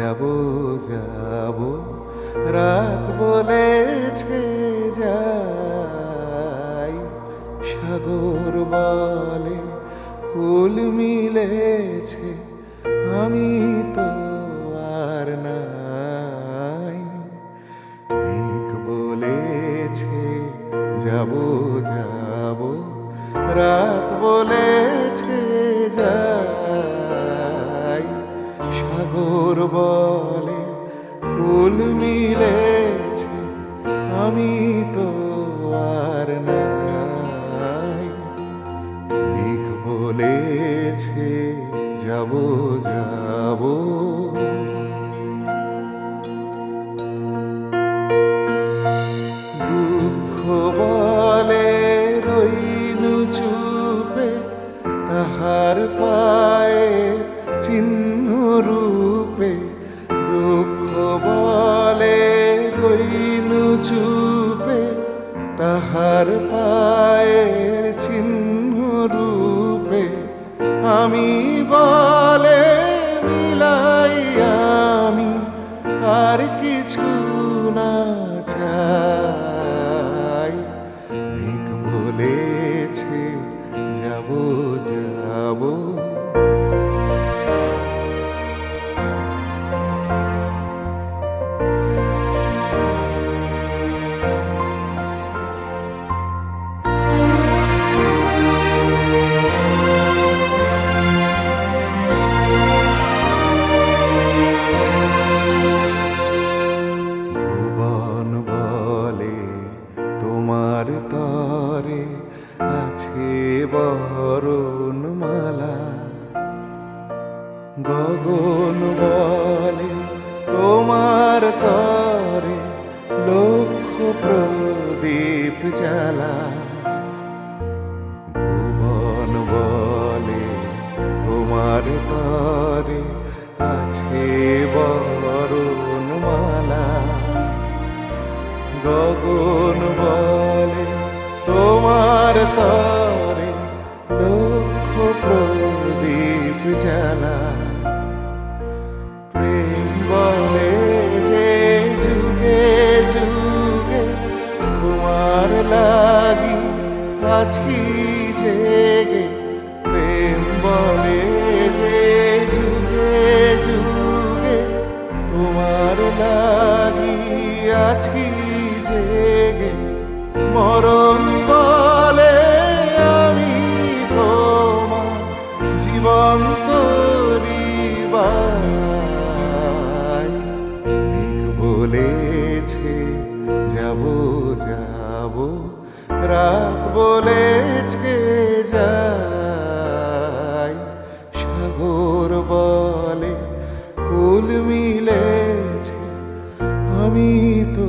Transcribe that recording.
যাব যাব রাত বলেছে যাই, সাগর বলে কুল মিলেছে, আমি তো আর নাই। মেঘ বলেছে যাব যাব রাত বলেছে যাই, সাগর বলে কুল মিলেছে, আমি তো আর নাই। মেঘ বলেছে যাব যাব। দুঃখ বলে রইনু চুপে, তাহার পায়ে চিহ্ন রূপে। দুঃখ বলে রইনু চুপে, তাহার পায়ের চিহ্ন রূপে। আমি বলে মিলাই আমি আর কিছু না চাই। মেঘ বলেছে যাব যাব। ভুবন বলে তোমার তরে আছে বরণমালা। গগন বলে তোমার তরে লক্ষ প্রদীপ জ্বালা। ভুবন বলে তোমার তরে আছে বরণমালা। গগন বলে তোমার তরে লক্ষ প্রদীপ জ্বালা। প্রেম বলে যে যুগে যুগে তোমার লাগি আছি জেগে। প্রেম বলে যে যুগে যুগে তোমার লাগি আছি জেগে। মরণ বলে আমি তোমার জীবন তরিবাই। মেঘ বলেছে যাব যাব রাত বলেছে যাই, সাগর বলে কুল মিলেছে, আমি তো